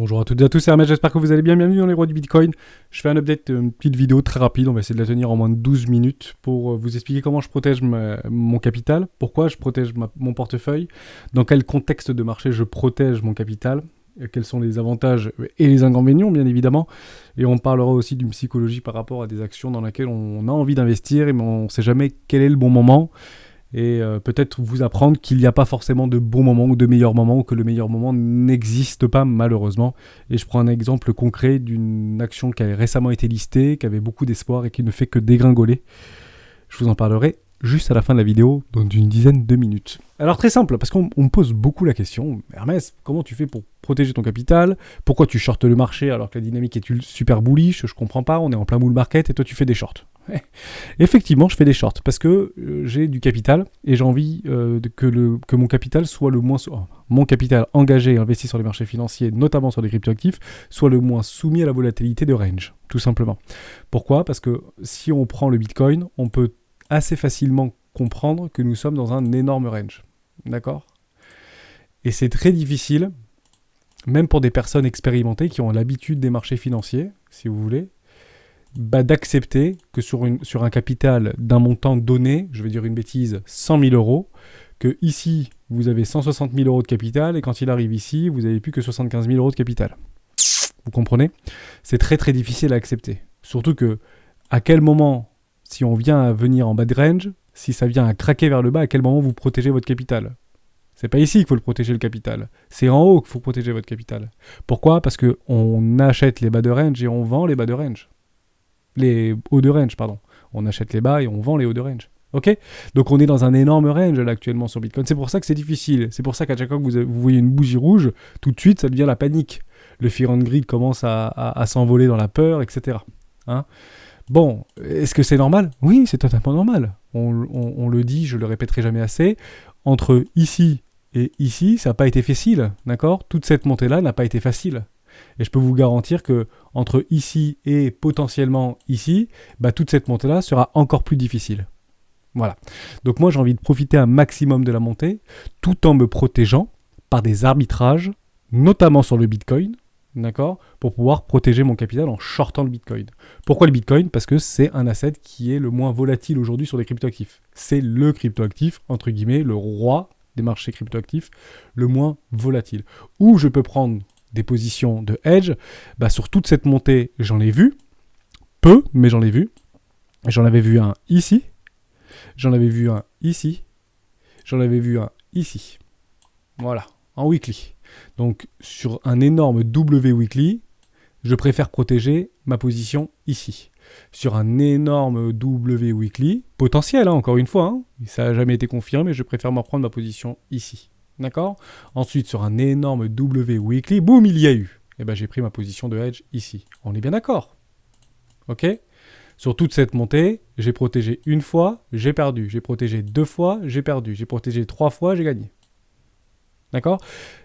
Bonjour à toutes et à tous, c'est Hermès, j'espère que vous allez bien, bienvenue dans les rois du Bitcoin. Je fais un update, une petite vidéo très rapide, on va essayer de la tenir en moins de 12 minutes pour vous expliquer comment je protège mon capital, pourquoi je protège mon portefeuille, dans quel contexte de marché je protège mon capital, et quels sont les avantages et les inconvénients bien évidemment, et on parlera aussi d'une psychologie par rapport à des actions dans lesquelles on a envie d'investir, mais on ne sait jamais quel est le bon moment. Et peut-être vous apprendre qu'il n'y a pas forcément de bons moments ou de meilleurs moments, ou que le meilleur moment n'existe pas malheureusement. Et je prends un exemple concret d'une action qui a récemment été listée, qui avait beaucoup d'espoir et qui ne fait que dégringoler. Je vous en parlerai juste à la fin de la vidéo, dans une dizaine de minutes. Alors très simple, parce qu'on me pose beaucoup la question, Hermès, comment tu fais pour protéger ton capital? Pourquoi tu shortes le marché alors que la dynamique est super bullish? Je comprends pas, on est en plein bull market et toi tu fais des shorts. Effectivement, je fais des shorts parce que j'ai du capital et j'ai envie que mon capital soit le moins... mon capital engagé et investi sur les marchés financiers, notamment sur les cryptoactifs, soit le moins soumis à la volatilité de range, tout simplement. Pourquoi? Parce que si on prend le Bitcoin, on peut assez facilement comprendre que nous sommes dans un énorme range. D'accord? Et c'est très difficile, même pour des personnes expérimentées qui ont l'habitude des marchés financiers, si vous voulez, d'accepter que sur un capital d'un montant donné, je vais dire une bêtise, 100 000 euros, que ici, vous avez 160 000 euros de capital, et quand il arrive ici, vous n'avez plus que 75 000 euros de capital. Vous comprenez? C'est très très difficile à accepter. Surtout que, à quel moment, si on vient à venir en bas de range, si ça vient à craquer vers le bas, à quel moment vous protégez votre capital? C'est pas ici qu'il faut le protéger le capital. C'est en haut qu'il faut protéger votre capital. Pourquoi? Parce qu'on achète les bas de range et on vend les bas de range. Les hauts de range, pardon. On achète les bas et on vend les hauts de range. Ok? Donc on est dans un énorme range là actuellement sur Bitcoin. C'est pour ça que c'est difficile. C'est pour ça qu'à chaque fois que vous voyez une bougie rouge, tout de suite ça devient la panique. Le fear and greed commence à s'envoler dans la peur, etc. Hein? Bon, est-ce que c'est normal? Oui, c'est totalement normal. On le dit, je le répéterai jamais assez. Entre ici et ici, ça n'a pas été facile, d'accord? Toute cette montée-là n'a pas été facile. Et je peux vous garantir que entre ici et potentiellement ici, toute cette montée-là sera encore plus difficile. Voilà. Donc moi, j'ai envie de profiter un maximum de la montée, tout en me protégeant par des arbitrages, notamment sur le Bitcoin, d'accord, pour pouvoir protéger mon capital en shortant le Bitcoin. Pourquoi le Bitcoin? Parce que c'est un asset qui est le moins volatile aujourd'hui sur les cryptoactifs. C'est le cryptoactif, entre guillemets, le roi des marchés cryptoactifs, le moins volatile. Où je peux prendre des positions de hedge, sur toute cette montée, j'en ai vu, peu, mais j'en ai vu. J'en avais vu un ici, j'en avais vu un ici, j'en avais vu un ici. Voilà, en weekly. Donc, sur un énorme W weekly, je préfère protéger ma position ici. Sur un énorme W weekly, potentiel, encore une fois, ça n'a jamais été confirmé, je préfère m'en prendre ma position ici. D'accord? Ensuite, sur un énorme W weekly, boum, il y a eu. Et j'ai pris ma position de hedge ici. On est bien d'accord? Ok? Sur toute cette montée, j'ai protégé une fois, j'ai perdu. J'ai protégé 2 fois, j'ai perdu. J'ai protégé 3 fois, j'ai gagné. D'accord?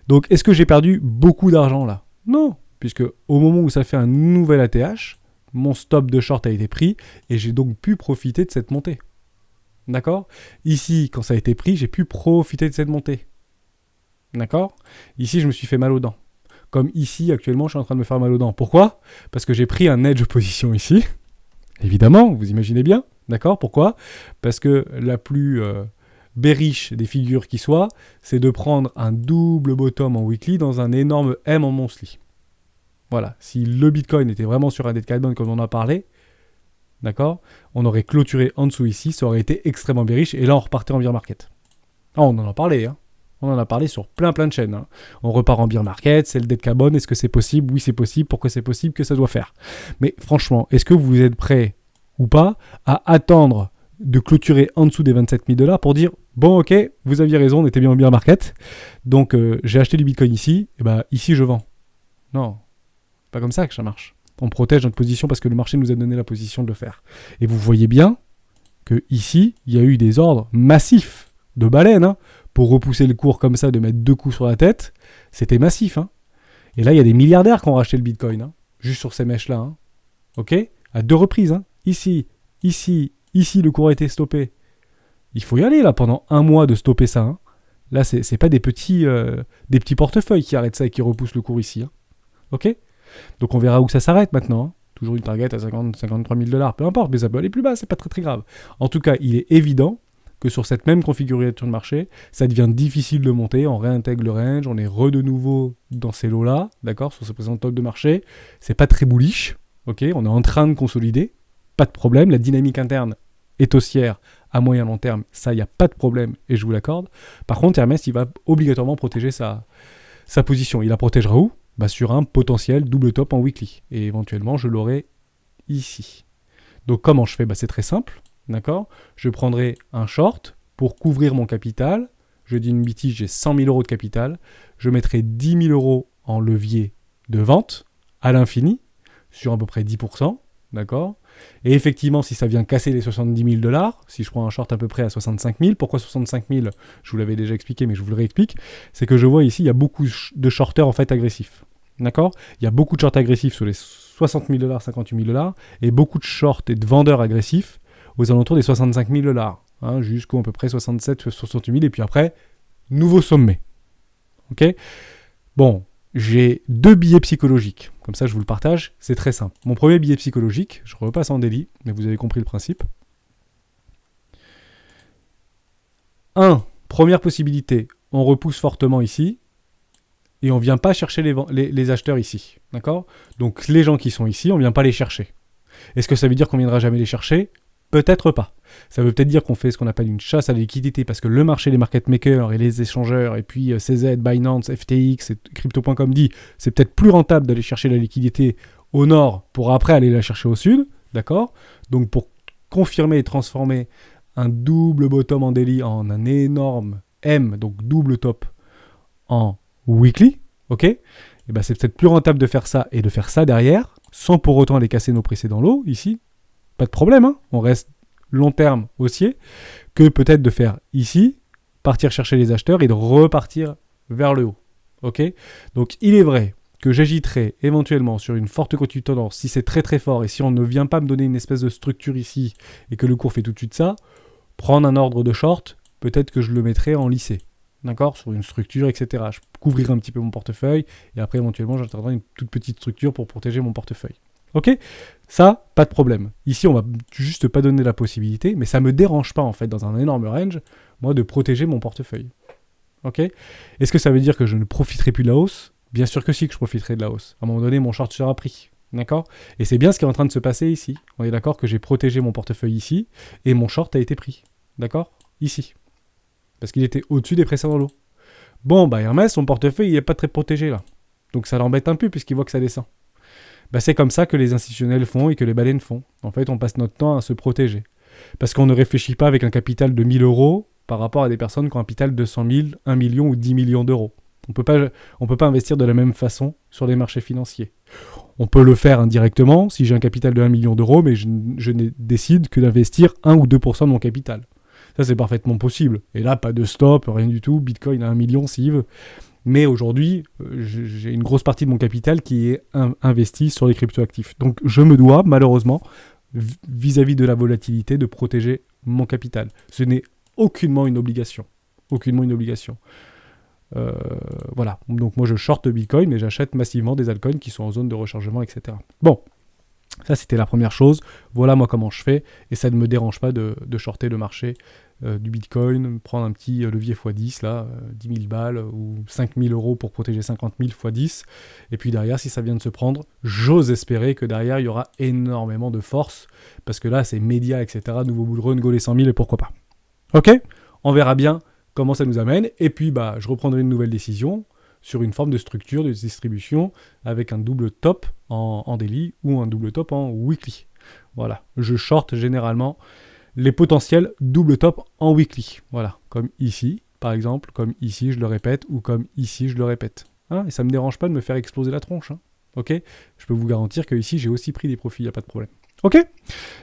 Donc, est-ce que j'ai perdu beaucoup d'argent là? Non, puisque au moment où ça fait un nouvel ATH, mon stop de short a été pris et j'ai donc pu profiter de cette montée. D'accord? Ici, quand ça a été pris, j'ai pu profiter de cette montée. D'accord? Ici, je me suis fait mal aux dents. Comme ici, actuellement, je suis en train de me faire mal aux dents. Pourquoi? Parce que j'ai pris un edge position ici. Évidemment, vous imaginez bien. D'accord? Pourquoi? Parce que la plus bearish des figures qui soit, c'est de prendre un double bottom en weekly dans un énorme M en monthly. Voilà. Si le Bitcoin était vraiment sur un dead cat bond comme on en a parlé, d'accord? On aurait clôturé en dessous ici, ça aurait été extrêmement bearish, et là, on repartait en bear market. Ah, on en a parlé, hein. On en a parlé sur plein de chaînes. Hein. On repart en bear market, c'est le dead cat bond, est-ce que c'est possible? Oui, c'est possible. Pourquoi c'est possible? Que ça doit faire? Mais franchement, est-ce que vous êtes prêts ou pas à attendre de clôturer en dessous des 27 000 $ pour dire bon, ok, vous aviez raison, on était bien en bear market, donc j'ai acheté du Bitcoin ici, et ici je vends. Non, pas comme ça que ça marche. On protège notre position parce que le marché nous a donné la position de le faire. Et vous voyez bien que ici, il y a eu des ordres massifs de baleines, pour repousser le cours comme ça, de mettre 2 coups sur la tête, c'était massif. Et là, il y a des milliardaires qui ont racheté le Bitcoin, juste sur ces mèches-là. Ok? À 2 reprises. Ici, le cours a été stoppé. Il faut y aller, là, pendant 1 mois de stopper ça. Là, c'est pas des petits portefeuilles qui arrêtent ça et qui repoussent le cours ici. Ok? Donc on verra où ça s'arrête maintenant. Hein. Toujours une target à 53 000 $, peu importe, mais ça peut aller plus bas, c'est pas très très grave. En tout cas, il est évident que sur cette même configuration de marché, ça devient difficile de monter, on réintègre le range, on est de nouveau dans ces lots-là, d'accord, sur ce présent top de marché, c'est pas très bullish, ok, on est en train de consolider, pas de problème, la dynamique interne est haussière à moyen long terme, ça, il n'y a pas de problème, et je vous l'accorde. Par contre, Hermès, il va obligatoirement protéger sa position. Il la protégera où ? Sur un potentiel double top en weekly. Et éventuellement, je l'aurai ici. Donc, comment je fais ? C'est très simple. D'accord ? Je prendrai un short pour couvrir mon capital. Je dis une bêtise, j'ai 100 000 € de capital. Je mettrai 10 000 € en levier de vente à l'infini, sur à peu près 10%. D'accord ? Et effectivement, si ça vient casser les 70 000 $, si je prends un short à peu près à 65 000, pourquoi 65 000 ? Je vous l'avais déjà expliqué, mais je vous le réexplique. C'est que je vois ici, il y a beaucoup de shorters en fait agressifs. D'accord ? Il y a beaucoup de shorts agressifs sur les 60 000 $, 58 000 $, et beaucoup de shorts et de vendeurs agressifs aux alentours des 65 000 $, jusqu'à à peu près 67 68 000, et puis après, nouveau sommet. Ok ? Bon, j'ai 2 billets psychologiques. Comme ça, je vous le partage. C'est très simple. Mon premier billet psychologique, je repasse en daily, mais vous avez compris le principe. 1. Première possibilité, on repousse fortement ici et on ne vient pas chercher les acheteurs ici. D'accord ? Donc, les gens qui sont ici, on ne vient pas les chercher. Est-ce que ça veut dire qu'on ne viendra jamais les chercher ? Peut-être pas. Ça veut peut-être dire qu'on fait ce qu'on appelle une chasse à la liquidité parce que le marché des market makers et les échangeurs et puis CZ, Binance, FTX et Crypto.com dit c'est peut-être plus rentable d'aller chercher la liquidité au nord pour après aller la chercher au sud. D'accord ? Donc pour confirmer et transformer un double bottom en daily en un énorme M, donc double top en weekly, ok ? Et c'est peut-être plus rentable de faire ça et de faire ça derrière sans pour autant aller casser nos précédents lots ici. Pas de problème, hein, on reste long terme haussier, que peut-être de faire ici, partir chercher les acheteurs et de repartir vers le haut. Ok ? Donc il est vrai que j'agiterai éventuellement sur une forte continue tendance si c'est très très fort et si on ne vient pas me donner une espèce de structure ici et que le cours fait tout de suite ça, prendre un ordre de short, peut-être que je le mettrai en lissé. D'accord ? Sur une structure, etc. Je couvrirai un petit peu mon portefeuille et après éventuellement j'atteindrai une toute petite structure pour protéger mon portefeuille. Ok ? Ça, pas de problème. Ici, on va juste pas donner la possibilité, mais ça me dérange pas, en fait, dans un énorme range, moi, de protéger mon portefeuille. Ok ? Est-ce que ça veut dire que je ne profiterai plus de la hausse ? Bien sûr que si, que je profiterai de la hausse. À un moment donné, mon short sera pris. D'accord ? Et c'est bien ce qui est en train de se passer ici. On est d'accord que j'ai protégé mon portefeuille ici, et mon short a été pris. D'accord ? Ici. Parce qu'il était au-dessus des précédents lots. Bon, Hermès, son portefeuille, il n'est pas très protégé, là. Donc ça l'embête un peu, puisqu'il voit que ça descend. C'est comme ça que les institutionnels font et que les baleines font. En fait, on passe notre temps à se protéger. Parce qu'on ne réfléchit pas avec un capital de 1 000 € par rapport à des personnes qui ont un capital de 100 000, 1 million ou 10 millions d'euros. On peut pas investir de la même façon sur les marchés financiers. On peut le faire indirectement si j'ai un capital de 1 million d'euros, mais je décide que d'investir 1 ou 2% de mon capital. Ça, c'est parfaitement possible. Et là, pas de stop, rien du tout. Bitcoin à 1 million s'il veut. Mais aujourd'hui, j'ai une grosse partie de mon capital qui est investi sur les cryptoactifs. Donc je me dois, malheureusement, vis-à-vis de la volatilité, de protéger mon capital. Ce n'est aucunement une obligation. Aucunement une obligation. Voilà. Donc moi je short Bitcoin, mais j'achète massivement des altcoins qui sont en zone de rechargement, etc. Bon. Ça, c'était la première chose. Voilà moi comment je fais. Et ça ne me dérange pas de shorter le marché du Bitcoin, prendre un petit levier x10, là, 10 000 balles ou 5 000 € pour protéger 50 000 x10. Et puis derrière, si ça vient de se prendre, j'ose espérer que derrière, il y aura énormément de force. Parce que là, c'est médias, etc. Nouveau bull run, go les 100 000 et pourquoi pas. Ok ? On verra bien comment ça nous amène. Et puis, je reprendrai une nouvelle décision sur une forme de structure de distribution avec un double top en daily ou un double top en weekly. Voilà, je short généralement les potentiels double top en weekly. Voilà, comme ici, par exemple, comme ici, je le répète, ou comme ici, je le répète. Et ça ne me dérange pas de me faire exploser la tronche. Ok ? Je peux vous garantir que ici, j'ai aussi pris des profits, il n'y a pas de problème. Ok ?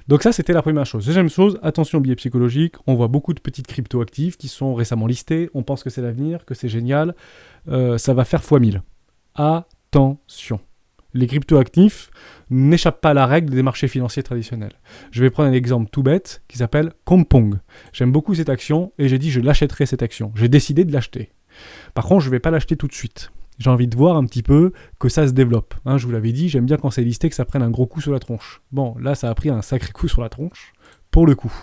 Donc ça, c'était la première chose. Deuxième chose, attention biais psychologique. On voit beaucoup de petites crypto-actifs qui sont récemment listées. On pense que c'est l'avenir, que c'est génial. Ça va faire x1000. Attention. Les crypto-actifs n'échappent pas à la règle des marchés financiers traditionnels. Je vais prendre un exemple tout bête qui s'appelle Kompong. J'aime beaucoup cette action et j'ai dit je l'achèterai cette action. J'ai décidé de l'acheter. Par contre, je ne vais pas l'acheter tout de suite. J'ai envie de voir un petit peu que ça se développe. Hein, je vous l'avais dit, j'aime bien quand c'est listé que ça prenne un gros coup sur la tronche. Bon, là, ça a pris un sacré coup sur la tronche, pour le coup.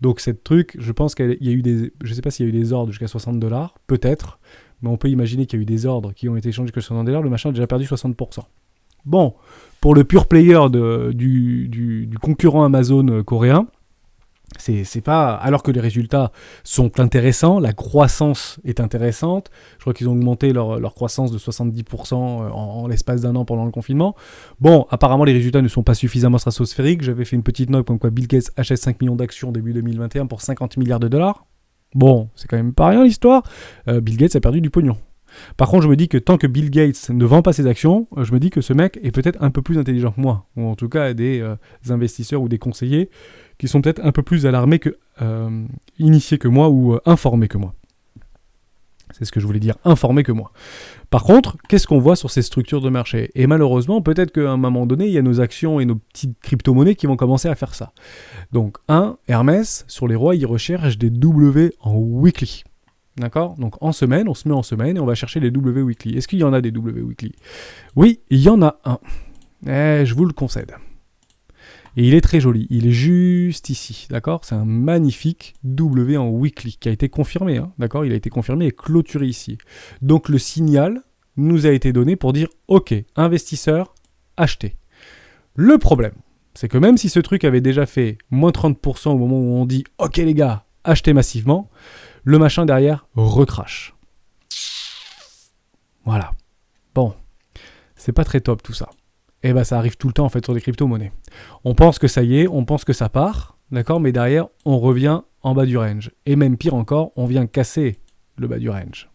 Donc, cette truc, je pense qu'il y a eu des... Je ne sais pas s'il y a eu des ordres jusqu'à $60, peut-être, mais on peut imaginer qu'il y a eu des ordres qui ont été échangés jusqu'à $60, le machin a déjà perdu 60%. Bon, pour le pure player du concurrent Amazon coréen, c'est pas... Alors que les résultats sont intéressants, la croissance est intéressante, je crois qu'ils ont augmenté leur croissance de 70% en l'espace d'un an pendant le confinement. Bon, apparemment les résultats ne sont pas suffisamment stratosphériques, j'avais fait une petite note comme quoi Bill Gates achète 5 millions d'actions début 2021 pour 50 milliards de dollars. Bon, c'est quand même pas rien l'histoire, Bill Gates a perdu du pognon. Par contre, je me dis que tant que Bill Gates ne vend pas ses actions, je me dis que ce mec est peut-être un peu plus intelligent que moi, ou en tout cas des investisseurs ou des conseillers qui sont peut-être un peu plus alarmés que initiés que moi ou informés que moi. C'est ce que je voulais dire, informés que moi. Par contre, qu'est-ce qu'on voit sur ces structures de marché ? Et malheureusement, peut-être qu'à un moment donné, il y a nos actions et nos petites crypto-monnaies qui vont commencer à faire ça. Donc, Hermès, sur les rois, il recherche des W en weekly. D'accord ? Donc en semaine, on se met en semaine et on va chercher les W weekly. Est-ce qu'il y en a des W weekly ? Oui, il y en a un. Je vous le concède. Et il est très joli. Il est juste ici. D'accord ? C'est un magnifique W en weekly qui a été confirmé. Hein, d'accord ? Il a été confirmé et clôturé ici. Donc le signal nous a été donné pour dire OK, investisseurs, achetez. Le problème, c'est que même si ce truc avait déjà fait moins 30% au moment où on dit OK les gars, achetez massivement, le machin derrière recrache. Voilà. Bon. C'est pas très top tout ça. Et bah ça arrive tout le temps en fait sur les crypto-monnaies. On pense que ça y est, on pense que ça part, d'accord, mais derrière on revient en bas du range. Et même pire encore, on vient casser le bas du range.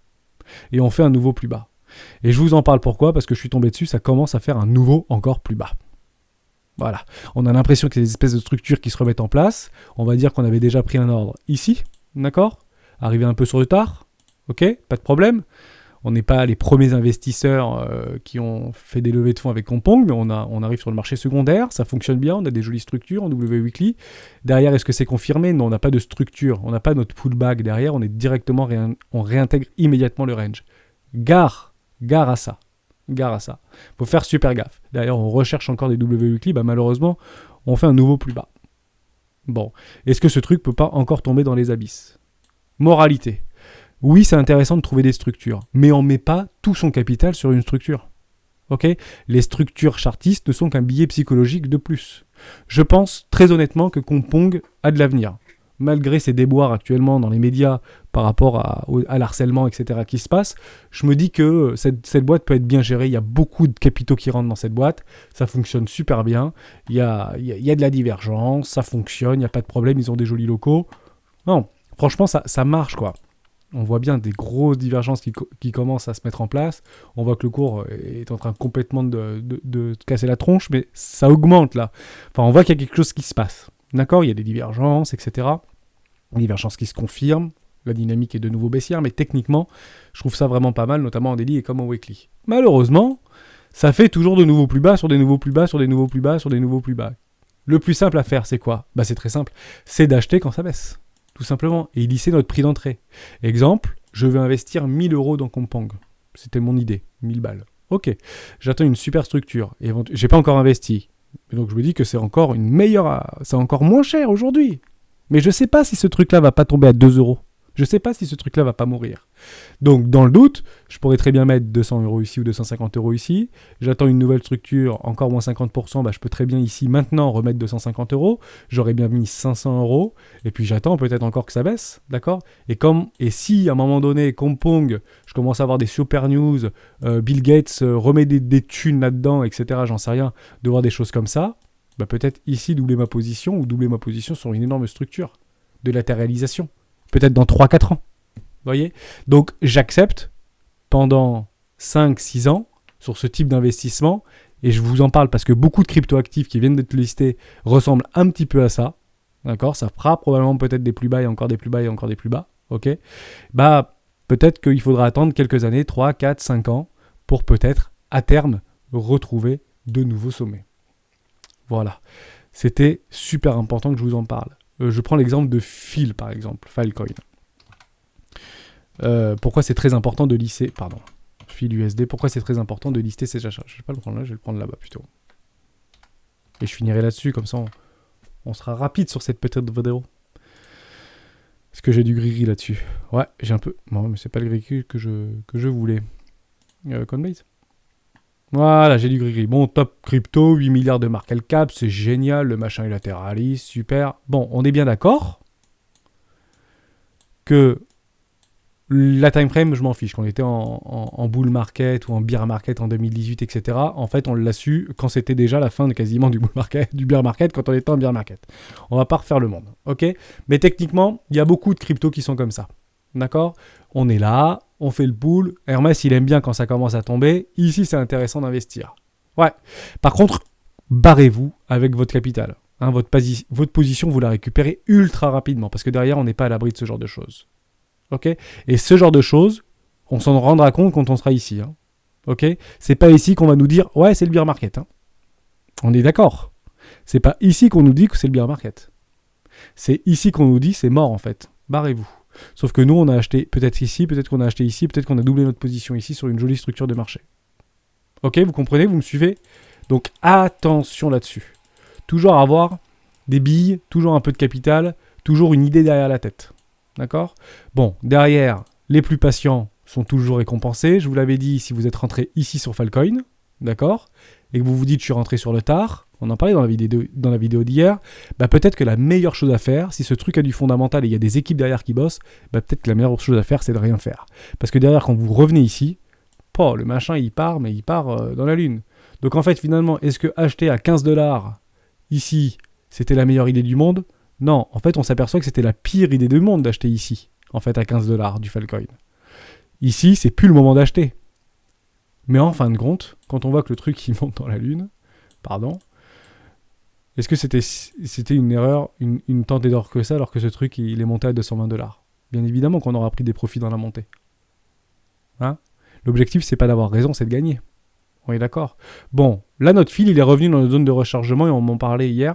Et on fait un nouveau plus bas. Et je vous en parle pourquoi ? Parce que je suis tombé dessus, ça commence à faire un nouveau encore plus bas. Voilà. On a l'impression qu'il y a des espèces de structures qui se remettent en place. On va dire qu'on avait déjà pris un ordre ici, d'accord ? Arrivé un peu sur le tard, ok, pas de problème. On n'est pas les premiers investisseurs qui ont fait des levées de fonds avec Kompong, mais on arrive sur le marché secondaire, ça fonctionne bien, on a des jolies structures en W Weekly. Derrière, est-ce que c'est confirmé ? Non, on n'a pas de structure, on n'a pas notre pullback derrière, on est directement, on réintègre immédiatement le range. Gare à ça. Faut faire super gaffe. Derrière, on recherche encore des W Weekly, malheureusement, on fait un nouveau plus bas. Bon, est-ce que ce truc peut pas encore tomber dans les abysses ? Moralité. Oui, c'est intéressant de trouver des structures, mais on ne met pas tout son capital sur une structure. Ok ? Les structures chartistes ne sont qu'un billet psychologique de plus. Je pense très honnêtement que Kompong a de l'avenir. Malgré ses déboires actuellement dans les médias par rapport à l'harcèlement, etc. qui se passe, je me dis que cette boîte peut être bien gérée. Il y a beaucoup de capitaux qui rentrent dans cette boîte. Ça fonctionne super bien. Il y a de la divergence. Ça fonctionne. Il n'y a pas de problème. Ils ont des jolis locaux. Non, franchement, ça marche, quoi. On voit bien des grosses divergences qui commencent à se mettre en place. On voit que le cours est en train complètement de casser la tronche, mais ça augmente là. Enfin, on voit qu'il y a quelque chose qui se passe. D'accord ? Il y a des divergences, etc. Des divergences qui se confirment. La dynamique est de nouveau baissière, mais techniquement, je trouve ça vraiment pas mal, notamment en daily et comme en weekly. Malheureusement, ça fait toujours de nouveaux plus bas, sur des nouveaux plus bas, sur des nouveaux plus bas, sur des nouveaux plus bas. Le plus simple à faire, c'est quoi ? C'est très simple. C'est d'acheter quand ça baisse. Tout simplement, et lisser notre prix d'entrée. Exemple, je veux investir 1000 € dans Kompong. C'était mon idée, 1000 balles. Ok, j'attends une super structure. Et j'ai pas encore investi. Donc je me dis que c'est encore c'est encore moins cher aujourd'hui. Mais je sais pas si ce truc-là va pas tomber à 2 €. Je sais pas si ce truc-là va pas mourir. Donc, dans le doute, je pourrais très bien mettre 200 € ici ou 250 € ici. J'attends une nouvelle structure, encore moins 50%, je peux très bien ici, maintenant, remettre 250 €. J'aurais bien mis 500 €. Et puis, j'attends peut-être encore que ça baisse, d'accord ? Et si, à un moment donné, Kompong, je commence à avoir des super news, Bill Gates remet des thunes là-dedans, etc., j'en sais rien, de voir des choses comme ça, peut-être ici, doubler ma position, ou doubler ma position sur une énorme structure de latéralisation. Peut-être dans 3-4 ans. Vous voyez ? Donc, j'accepte pendant 5-6 ans sur ce type d'investissement. Et je vous en parle parce que beaucoup de crypto-actifs qui viennent d'être listés ressemblent un petit peu à ça. D'accord ? Ça fera probablement peut-être des plus bas et encore des plus bas et encore des plus bas. Ok ? Peut-être qu'il faudra attendre quelques années, 3, 4, 5 ans, pour peut-être, à terme, retrouver de nouveaux sommets. Voilà. C'était super important que je vous en parle. Je prends l'exemple de Phil, par exemple, Filecoin. Pourquoi c'est très important de lisser... Pardon, fil USD. Pourquoi c'est très important de lister ses achats? Je vais pas le prendre là, je vais le prendre là-bas plutôt. Et je finirai là-dessus, comme ça on sera rapide sur cette petite vidéo. Est-ce que j'ai du gris-gris là-dessus? Ouais, j'ai un peu... Non, mais c'est pas le gris-gris que je voulais. Coinbase. Voilà, j'ai du gris-gris. Bon, top crypto, 8 milliards de market cap, c'est génial, le machin est latéraliste, super. Bon, on est bien d'accord que la time frame, je m'en fiche. Quand on était en bull market ou en bear market en 2018, etc., en fait, on l'a su quand c'était déjà la fin de quasiment du bull market, du bear market, quand on était en bear market. On va pas refaire le monde, ok? Mais techniquement, il y a beaucoup de cryptos qui sont comme ça, d'accord? On est là, on fait le bull. Hermès, il aime bien quand ça commence à tomber. Ici, c'est intéressant d'investir. Ouais. Par contre, barrez-vous avec votre capital. Hein, votre position, vous la récupérez ultra rapidement parce que derrière, on n'est pas à l'abri de ce genre de choses. Ok? Et ce genre de choses, on s'en rendra compte quand on sera ici. Hein. Ok? C'est pas ici qu'on va nous dire ouais, c'est le bear market. Hein. On est d'accord. C'est pas ici qu'on nous dit que c'est le bear market. C'est ici qu'on nous dit c'est mort en fait. Barrez-vous. Sauf que nous, on a acheté peut-être ici, peut-être qu'on a acheté ici, peut-être qu'on a doublé notre position ici sur une jolie structure de marché. Ok, vous comprenez, vous me suivez? Donc attention là-dessus. Toujours avoir des billes, toujours un peu de capital, toujours une idée derrière la tête. D'accord? Bon, derrière, les plus patients sont toujours récompensés. Je vous l'avais dit, si vous êtes rentré ici sur Falcoin, d'accord? Et que vous vous dites, je suis rentré sur le tard, on en parlait dans la vidéo d'hier, bah peut-être que la meilleure chose à faire, si ce truc a du fondamental et il y a des équipes derrière qui bossent, bah peut-être que la meilleure chose à faire, c'est de rien faire. Parce que derrière, quand vous revenez ici, le machin, il part, mais il part dans la lune. Donc en fait, finalement, est-ce que acheter à 15 $ ici, c'était la meilleure idée du monde? Non, en fait, on s'aperçoit que c'était la pire idée du monde d'acheter ici, en fait, à 15 $ du Falcoin. Ici, c'est plus le moment d'acheter. Mais en fin de compte, quand on voit que le truc, il monte dans la lune, est-ce que c'était une erreur, une tentée d'or que ça, alors que ce truc, il est monté à 220 $? Bien évidemment qu'on aura pris des profits dans la montée. Hein? L'objectif, c'est pas d'avoir raison, c'est de gagner. On est d'accord? Bon, là, notre fil, il est revenu dans la zone de rechargement, et on m'en parlait hier,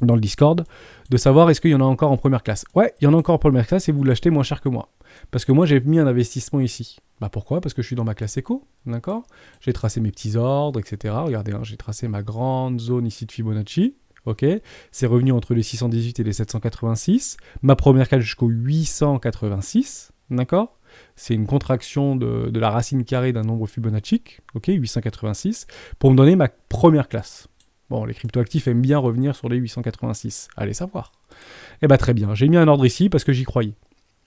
dans le Discord, de savoir est-ce qu'il y en a encore en première classe. Ouais, il y en a encore en première classe, et vous l'achetez moins cher que moi. Parce que moi, j'ai mis un investissement ici. Bah pourquoi? Parce que je suis dans ma classe éco, d'accord? J'ai tracé mes petits ordres, etc. Regardez, hein, j'ai tracé ma grande zone ici de Fibonacci, ok? C'est revenu entre les 618 et les 786. Ma première classe jusqu'au 886, d'accord? C'est une contraction de la racine carrée d'un nombre fibonaccique, ok? 886, pour me donner ma première classe. Bon, les cryptoactifs aiment bien revenir sur les 886. Allez savoir. Eh bah très bien, j'ai mis un ordre ici parce que j'y croyais.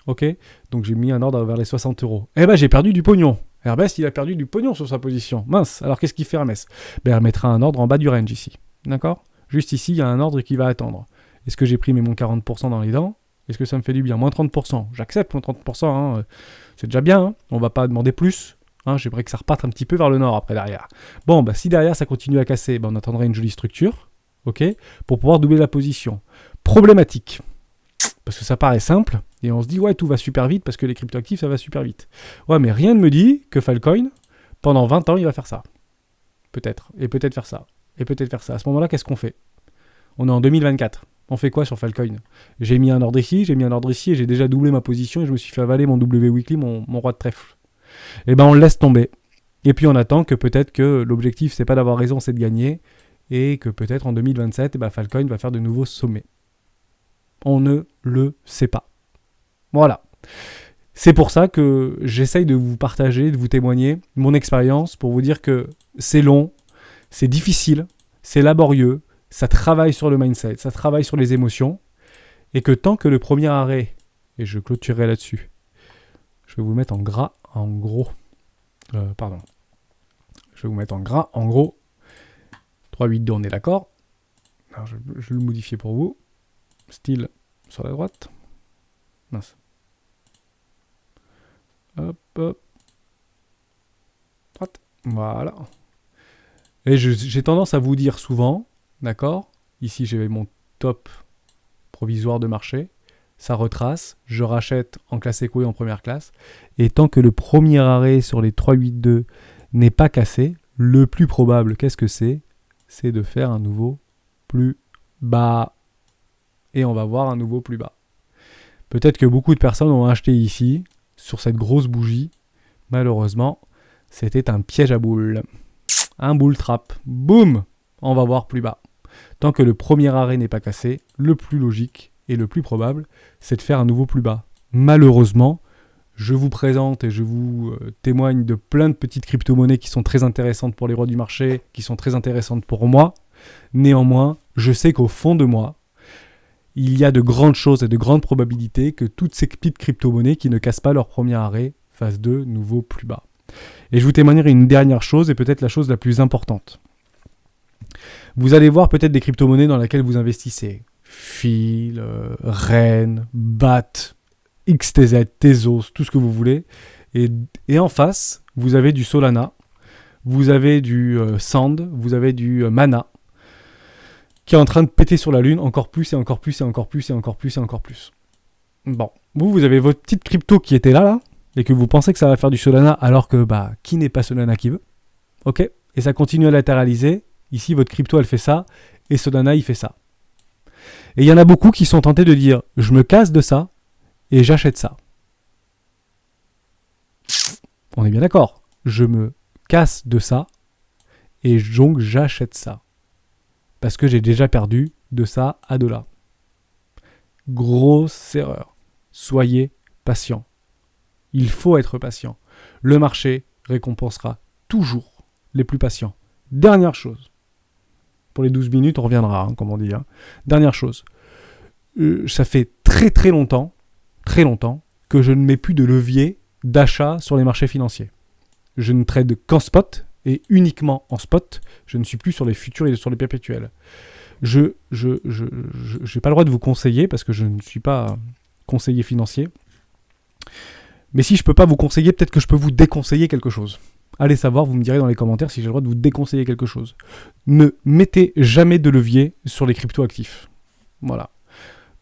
Ok, donc j'ai mis un ordre vers les 60 €. Eh ben j'ai perdu du pognon. Hermès, il a perdu du pognon sur sa position. Mince, alors qu'est-ce qu'il fait Hermès? Ben, elle mettra un ordre en bas du range ici. D'accord? Juste ici, il y a un ordre qui va attendre. Est-ce que j'ai pris mon 40% dans les dents? Est-ce que ça me fait du bien? Moins 30%. J'accepte moins 30%. Hein. C'est déjà bien. Hein. On va pas demander plus. Hein. J'aimerais que ça reparte un petit peu vers le nord après derrière. Bon, bah, si derrière ça continue à casser, on attendrait une jolie structure. Ok, pour pouvoir doubler la position. Problématique. Parce que ça paraît simple, et on se dit, ouais, tout va super vite, parce que les cryptoactifs, ça va super vite. Ouais, mais rien ne me dit que Falcoin, pendant 20 ans, il va faire ça. Peut-être, et peut-être faire ça, et peut-être faire ça. À ce moment-là, qu'est-ce qu'on fait? On est en 2024. On fait quoi sur Falcoin? J'ai mis un ordre ici, et j'ai déjà doublé ma position, et je me suis fait avaler mon W Weekly, mon roi de trèfle. Et ben, on le laisse tomber. Et puis, on attend que peut-être que l'objectif, c'est pas d'avoir raison, c'est de gagner, et que peut-être en 2027, Falcoin va faire de nouveaux sommets. On ne le sait pas. Voilà. C'est pour ça que j'essaye de vous partager, de vous témoigner mon expérience pour vous dire que c'est long, c'est difficile, c'est laborieux, ça travaille sur le mindset, ça travaille sur les émotions, et que tant que le premier arrêt, et je clôturerai là-dessus, je vais vous mettre en gras, en gros, je vais vous mettre en gras, en gros, 382, on est d'accord? Alors je vais le modifier pour vous. Style sur la droite. Mince. Hop, hop. Droite. Voilà. Et j'ai tendance à vous dire souvent, d'accord? Ici, j'ai mon top provisoire de marché. Ça retrace. Je rachète en classe éco et en première classe. Et tant que le premier arrêt sur les 382 n'est pas cassé, le plus probable, qu'est-ce que c'est? C'est de faire un nouveau plus bas. Et on va voir un nouveau plus bas. Peut-être que beaucoup de personnes ont acheté ici, sur cette grosse bougie. Malheureusement, C'était un piège à boules. Un bull trap. Boum! On va voir plus bas. Tant que le premier arrêt n'est pas cassé, le plus logique et le plus probable, c'est de faire un nouveau plus bas. Malheureusement, je vous présente et je vous témoigne de plein de petites crypto-monnaies qui sont très intéressantes pour les rois du marché, qui sont très intéressantes pour moi. Néanmoins, je sais qu'au fond de moi, il y a de grandes choses et de grandes probabilités que toutes ces petites crypto-monnaies qui ne cassent pas leur premier arrêt fassent de nouveau plus bas. Et je vous témoignerai une dernière chose, et peut-être la chose la plus importante. Vous allez voir peut-être des crypto-monnaies dans lesquelles vous investissez. FIL, REN, BAT, XTZ, Tezos, tout ce que vous voulez. Et en face, vous avez du Solana, vous avez du Sand, vous avez du Mana, qui est en train de péter sur la lune encore plus et encore plus et encore plus et encore plus et encore plus. Bon, vous avez votre petite crypto qui était là, et que vous pensez que ça va faire du Solana, alors que, qui n'est pas Solana qui veut? Ok? Et ça continue à latéraliser. Ici, votre crypto, elle fait ça, et Solana, il fait ça. Et il y en a beaucoup qui sont tentés de dire, je me casse de ça, et j'achète ça. On est bien d'accord. Je me casse de ça, et donc j'achète ça. Parce que j'ai déjà perdu de ça à de là. Grosse erreur. Soyez patient. Il faut être patient. Le marché récompensera toujours les plus patients. Dernière chose. Pour les 12 minutes, on reviendra, comme on dit. Dernière chose. Ça fait très longtemps que je ne mets plus de levier d'achat sur les marchés financiers. Je ne trade qu'en spot et uniquement en spot. Je ne suis plus sur les futurs et sur les perpétuels. Je n'ai pas le droit de vous conseiller parce que je ne suis pas conseiller financier. Mais si je ne peux pas vous conseiller, peut-être que je peux vous déconseiller quelque chose. Allez savoir, vous me direz dans les commentaires si j'ai le droit de vous déconseiller quelque chose. Ne mettez jamais de levier sur les crypto-actifs. Voilà.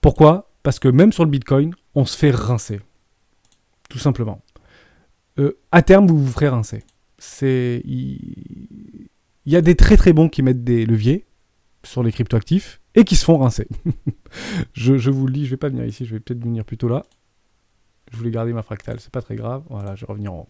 Pourquoi ? Parce que même sur le Bitcoin, on se fait rincer. Tout simplement. À terme, vous vous ferez rincer. Il y a des très bons qui mettent des leviers sur les crypto-actifs et qui se font rincer. je vous le dis, je ne vais pas venir ici, je vais peut-être venir plutôt là. Je voulais garder ma fractale, c'est pas très grave. Voilà, je vais revenir en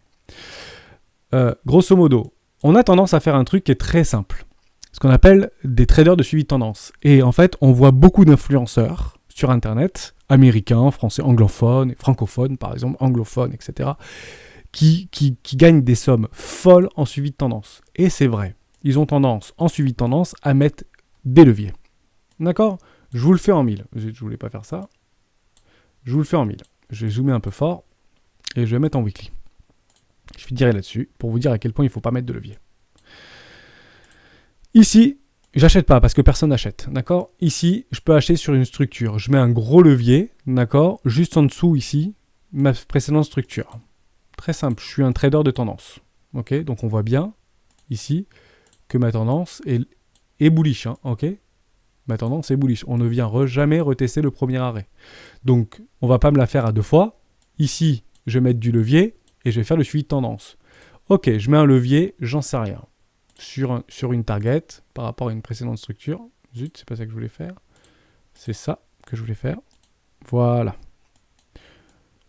haut. Grosso modo, on a tendance à faire un truc qui est très simple. Ce qu'on appelle des traders de suivi de tendance. Et en fait, on voit beaucoup d'influenceurs sur Internet, américains, français, anglophones, francophones par exemple, anglophones, etc., qui gagnent des sommes folles en suivi de tendance. Et c'est vrai, ils ont tendance, en suivi de tendance, à mettre des leviers. D'accord ? Je vous le fais en 1000. Je voulais pas faire ça. Je vous le fais en 1000. Je vais zoomer un peu fort et je vais mettre en weekly. Je finirai là-dessus pour vous dire à quel point il ne faut pas mettre de levier. Ici, j'achète pas parce que personne n'achète, d'accord ? Ici, je peux acheter sur une structure. Je mets un gros levier, d'accord ? Juste en dessous ici, ma précédente structure. Très simple, je suis un trader de tendance. Ok ? Donc on voit bien ici que ma tendance est bullish, ok ? Ma tendance est bullish. On ne vient jamais retester le premier arrêt. Donc, on ne va pas me la faire à deux fois. Ici, je vais mettre du levier et je vais faire le suivi de tendance. Ok, je mets un levier, j'en sais rien. Sur une target par rapport à une précédente structure. Zut, c'est pas ça que je voulais faire. C'est ça que je voulais faire. Voilà.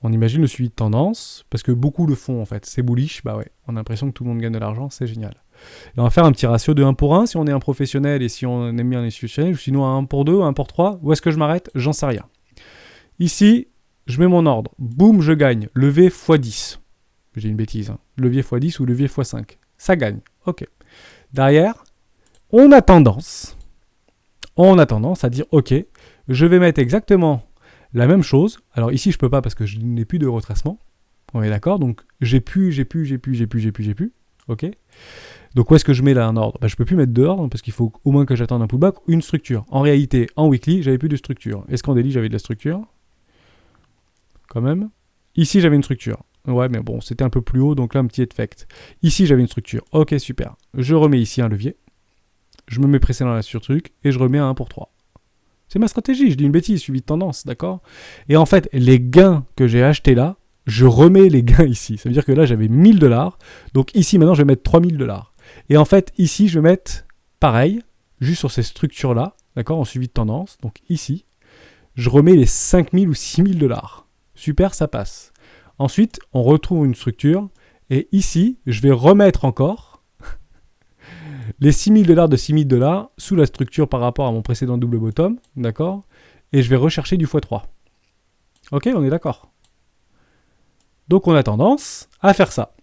On imagine le suivi de tendance, parce que beaucoup le font en fait. C'est bullish, bah ouais. On a l'impression que tout le monde gagne de l'argent, c'est génial. Et on va faire un petit ratio de 1 pour 1 si on est un professionnel et si on aime bien l'institutionnel, ou sinon à 1 pour 2, 1 pour 3. Où est-ce que je m'arrête ? J'en sais rien. Ici, je mets mon ordre. Boum, je gagne. Levier x10. J'ai une bêtise. Levier x10 ou levier x5. Ça gagne. Ok. Derrière, on a tendance à dire, ok, je vais mettre exactement la même chose. Alors ici, je peux pas parce que je n'ai plus de retracement. On est d'accord ? Donc, j'ai plus. Ok ? Donc, où est-ce que je mets là un ordre ? Je peux plus mettre de ordre parce qu'il faut au moins que j'attende un pullback ou une structure. En réalité, en weekly, j'avais plus de structure. Est-ce qu'en daily, j'avais de la structure ? Quand même. Ici, j'avais une structure. Ouais, mais bon, c'était un peu plus haut, donc là, un petit effect. Ici, j'avais une structure. Ok, super. Je remets ici un levier. Je me mets pressé dans la sur-truc et je remets un 1 pour 3. C'est ma stratégie, je dis une bêtise, suivi de tendance, d'accord ? Et en fait, les gains que j'ai achetés là, je remets les gains ici. Ça veut dire que là, j'avais 1000 $. Donc ici, maintenant, je vais mettre 3000 $. Et en fait, ici, je vais mettre pareil, juste sur ces structures-là, d'accord, en suivi de tendance. Donc ici, je remets les 5000 ou 6000 $. Super, ça passe. Ensuite, on retrouve une structure Et ici, je vais remettre encore les $6 000 de $6 000 sous la structure par rapport à mon précédent double bottom, d'accord? Et je vais rechercher du x3. Ok, on est d'accord. Donc on a tendance à faire ça.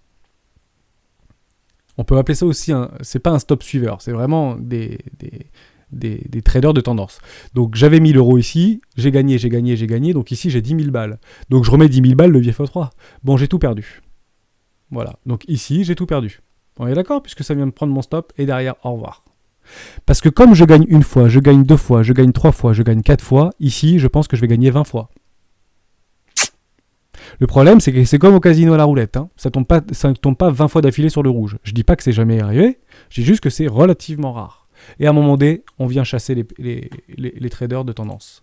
On peut appeler ça aussi c'est pas un stop suiveur, c'est vraiment des traders de tendance. Donc j'avais 1 000 € ici, j'ai gagné, donc ici j'ai 10 000 balles. Donc je remets 10 000 balles levier x3. Bon, j'ai tout perdu. Voilà, donc ici j'ai tout perdu. On est d'accord, puisque ça vient de prendre mon stop et derrière au revoir. Parce que comme je gagne une fois, je gagne 2 fois, je gagne 3 fois, je gagne 4 fois, ici je pense que je vais gagner 20 fois. Le problème, c'est que c'est comme au casino à la roulette. Hein. Ça ne tombe pas 20 fois d'affilée sur le rouge. Je dis pas que c'est jamais arrivé, je dis juste que c'est relativement rare. Et à un moment donné, on vient chasser les traders de tendance.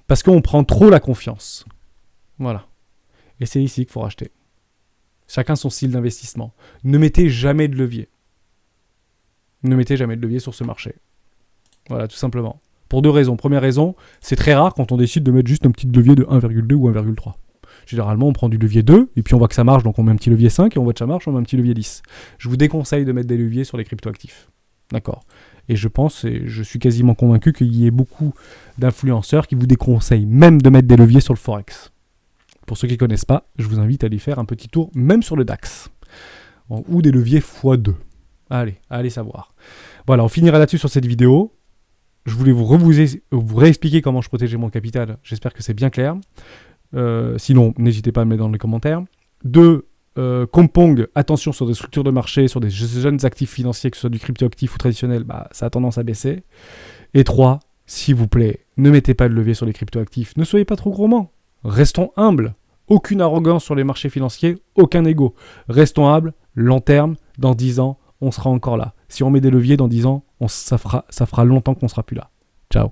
Parce qu'on prend trop la confiance. Voilà. Et c'est ici qu'il faut racheter. Chacun son style d'investissement. Ne mettez jamais de levier. Ne mettez jamais de levier sur ce marché. Voilà, tout simplement. Pour 2 raisons. Première raison, c'est très rare quand on décide de mettre juste un petit levier de 1,2 ou 1,3. Généralement, on prend du levier 2, et puis on voit que ça marche, donc on met un petit levier 5, et on voit que ça marche, on met un petit levier 10. Je vous déconseille de mettre des leviers sur les cryptoactifs. D'accord. Et je pense, et je suis quasiment convaincu qu'il y ait beaucoup d'influenceurs qui vous déconseillent même de mettre des leviers sur le Forex. Pour ceux qui ne connaissent pas, je vous invite à aller faire un petit tour, même sur le DAX. Ou des leviers x2. Allez savoir. Voilà, on finira là-dessus sur cette vidéo. Je voulais vous réexpliquer comment je protégeais mon capital. J'espère que c'est bien clair. Sinon, n'hésitez pas à me mettre dans les commentaires. 2, Compong, attention sur des structures de marché, sur des jeunes actifs financiers, que ce soit du cryptoactif ou traditionnel, ça a tendance à baisser. Et 3, s'il vous plaît, ne mettez pas de levier sur les cryptoactifs. Ne soyez pas trop gourmands. Restons humbles. Aucune arrogance sur les marchés financiers, aucun ego. Restons humbles, long terme, dans 10 ans, on sera encore là. Si on met des leviers dans 10 ans, ça fera longtemps qu'on sera plus là. Ciao.